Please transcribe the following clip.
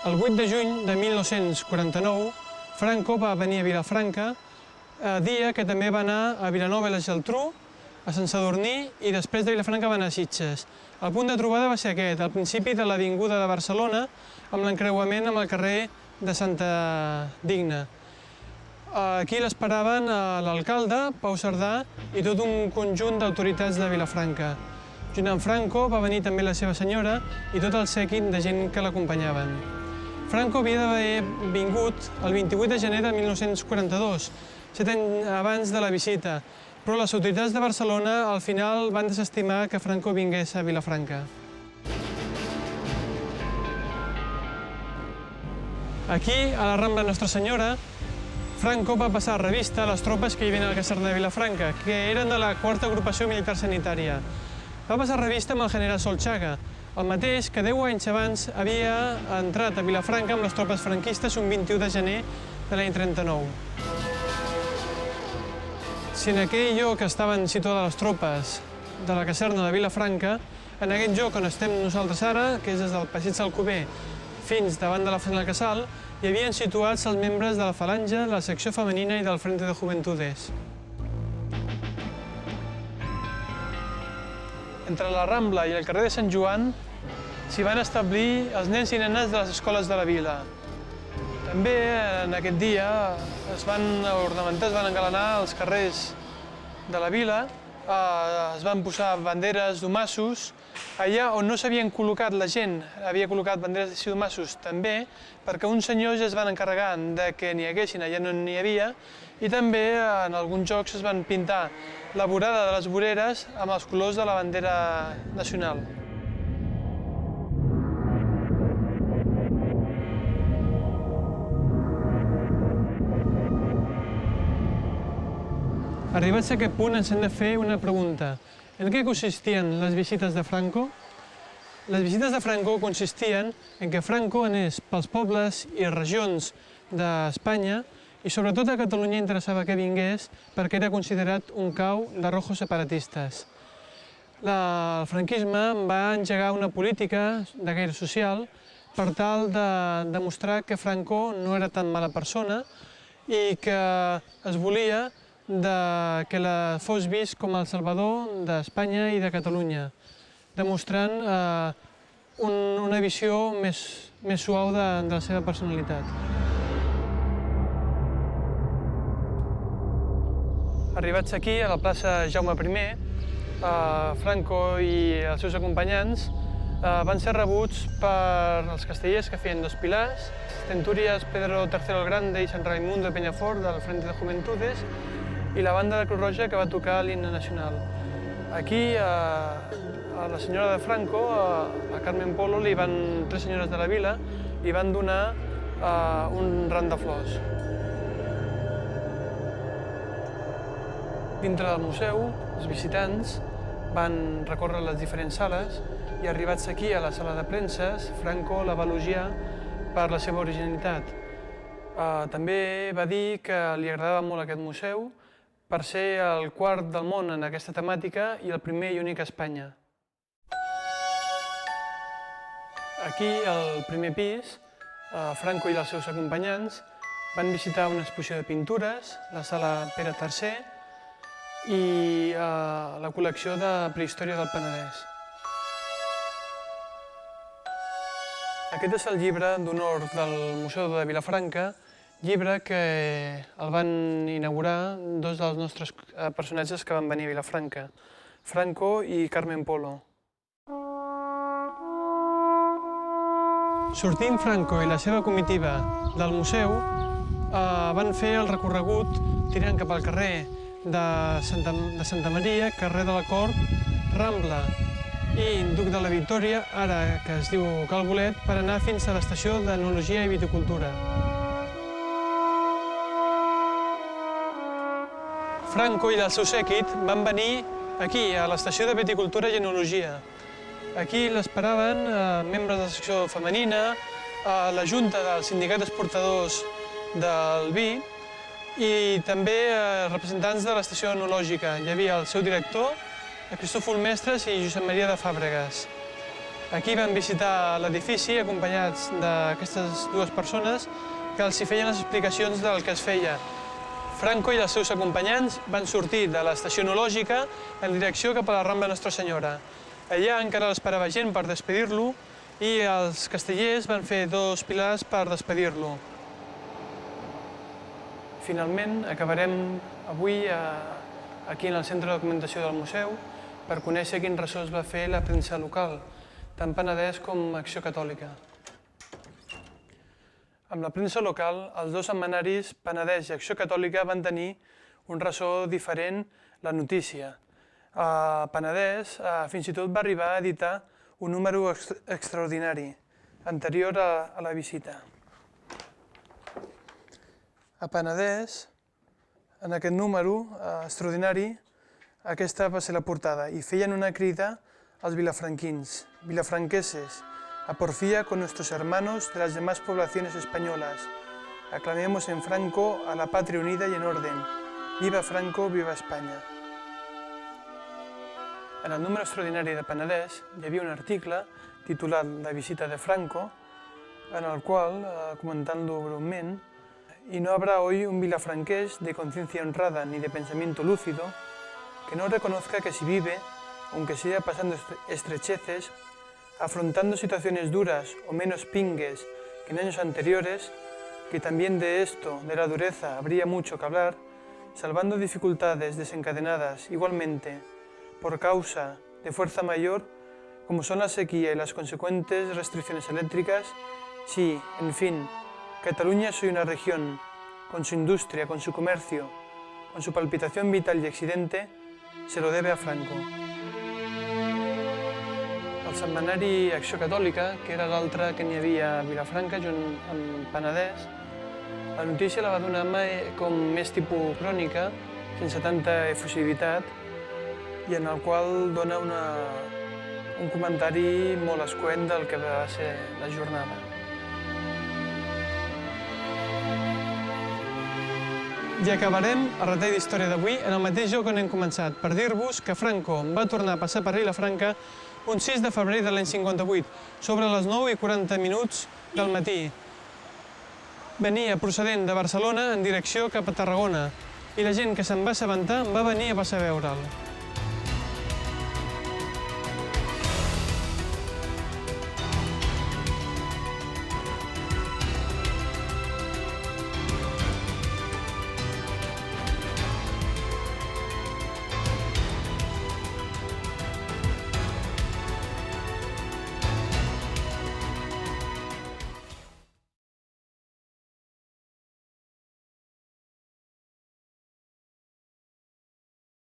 El 8 de juny de 1949, Franco va venir a Vilafranca, dia que també va anar a Vilanova i la Geltrú, a Sant Sadurní i després de Vilafranca va anar a Sitges. El punt de trobada va ser aquest, al principi de l'avinguda de Barcelona, amb l'encreuament amb el carrer de Santa Digna. Aquí l'esperaven l'alcalde, Pau Cerdà, i tot un conjunt d'autoritats de Vilafranca. Junt amb Franco va venir també la seva senyora i tot el sèquit de gent que l'acompanyaven. Franco havia d'haver vingut el 28 de gener de 1942, 7 anys abans de la visita, però les autoritats de Barcelona al final van desestimar que Franco vingués a Vilafranca. Aquí, a la Rambla Nostra Senyora, Franco va passar a revista a les tropes que hi havien a la caserna de Vilafranca, que eren de la 4a Agrupació Militar Sanitària. Va passar a revista amb el general Solchaga, el mateix que 10 anys abans havia entrat a Vilafranca amb les tropes franquistes un 21 de gener de l'any 39. Si en aquell lloc estaven situades les tropes de la caserna de Vilafranca, en aquest lloc on estem nosaltres ara, que és des del Passeig Alcover fins davant de la Font del Casal, hi havien situats els membres de la Falange, de la secció femenina i del Frente de Juventudes. Entre la Rambla i el carrer de Sant Joan s'hi van establir els nens i nenes de les escoles de la vila. També en aquest dia es van ornamentar, es van engalanar els carrers de la vila, es van posar banderes d'omassos. Allà on no s'havien col·locat la gent, havia col·locat banderes de domassos també, perquè uns senyors ja es van encarregar de que n'hi haguessin allà no n'hi havia, i també en alguns jocs es van pintar la vorada de les voreres amb els colors de la bandera nacional. Arribats a aquest punt ens hem de fer una pregunta. En què consistien les visites de Franco? Les visites de Franco consistien en que Franco anés pels pobles i regions d'Espanya i sobretot a Catalunya interessava que vingués perquè era considerat un cau de rojos separatistes. El franquisme va engegar una política de gaire social per tal de demostrar que Franco no era tan mala persona i que es volia que fos vist com el salvador d'Espanya i de Catalunya, demostrant una visió més suau de la seva personalitat. Arribats aquí, a la plaça Jaume I, Franco i els seus acompanyants van ser rebuts per els castellers que feien dos pilars, Centurias Pedro III el Grande i Sant Raimundo de Penyafort del Frente de Juventudes, i la banda de Cruz Roja que va tocar l'himne nacional. Aquí, a la senyora de Franco, a Carmen Polo, tres senyores de la vila, li van donar un ram de flors. Dintre del museu, els visitants van recórrer les diferents sales i arribats aquí a la sala de premses, Franco la va elogiar per la seva originalitat. També va dir que li agradava molt aquest museu per ser el quart del món en aquesta temàtica i el primer i únic a Espanya. Aquí, al primer pis, Franco i els seus acompanyants van visitar una exposició de pintures, la sala Pere III, i la col·lecció de prehistòria del Penedès. Aquest és el llibre d'honor del Museu de Vilafranca, llibre que el van inaugurar dos dels nostres personatges que van venir a Vilafranca, Franco i Carmen Polo. Sortint Franco i la seva comitiva del museu, van fer el recorregut tirant cap al carrer de Santa Maria, carrer de la Cort, Rambla i Duc de la Victòria, ara que es diu Cal Bolet, per anar fins a l'estació d'Enologia i Viticultura. Franco i el seu sèquit van venir aquí, a l'estació de Viticultura i Enologia. Aquí l'esperaven membres de la secció femenina, la junta del sindicat exportadors del vi i també representants de l'estació enològica. Hi havia el seu director, Cristòfol Mestres i Josep Maria de Fàbregas. Aquí van visitar l'edifici acompanyats d'aquestes dues persones que els hi feien les explicacions del que es feia. Franco i els seus acompanyants van sortir de l'estació enològica en direcció cap a la Rambla Nostra Senyora. Allà encara l'esperava gent per despedir-lo i els castellers van fer 2 pilars per despedir-lo. Finalment, acabarem avui aquí en el centre de documentació del museu per conèixer quin ressò es va fer la premsa local, tant Penedès com Acció Catòlica. Amb la premsa local, els 2 setmanaris Penedès i Acció Catòlica van tenir un ressò diferent la notícia. A Penedès fins i tot va arribar a editar un número extraordinari, anterior a la visita. A Penedès, en aquest número extraordinari, aquesta va ser la portada i feien una crida als vilafranquins, vilafranqueses, a porfía con nuestros hermanos de las demás poblaciones españolas. Aclamemos en Franco a la patria unida y en orden. Viva Franco, viva España. En el número extraordinari de Penedès hi havia un article titulat La visita de Franco, en el qual, comentant-lo breument, y no habrá hoy un vilafranqués de conciencia honrada ni de pensamiento lúcido que no reconozca que si vive, aunque sea pasando estrecheces, afrontando situaciones duras o menos pingues que en años anteriores, que también de esto, de la dureza, habría mucho que hablar, salvando dificultades desencadenadas igualmente por causa de fuerza mayor, como son la sequía y las consecuentes restricciones eléctricas, sí, en fin, Cataluña es hoy una región, con su industria, con su comercio, con su palpitación vital y accidente, se lo debe a Franco. El setmanari Acció Catòlica, que era l'altre que n'hi havia a Vilafranca, junt amb Penedès, la notícia la va donar com més tipus crònica, sense tanta efusivitat, i en el qual dona un comentari molt escuent del que va ser la jornada. I acabarem el retall d'història d'avui en el mateix lloc on hem començat, per dir-vos que Franco va tornar a passar per Vilafranca un 6 de febrer de l'any 58, sobre les 9:40 del matí. Venia procedent de Barcelona en direcció cap a Tarragona i la gent que se'n va assabentar va venir a passar a veure'l.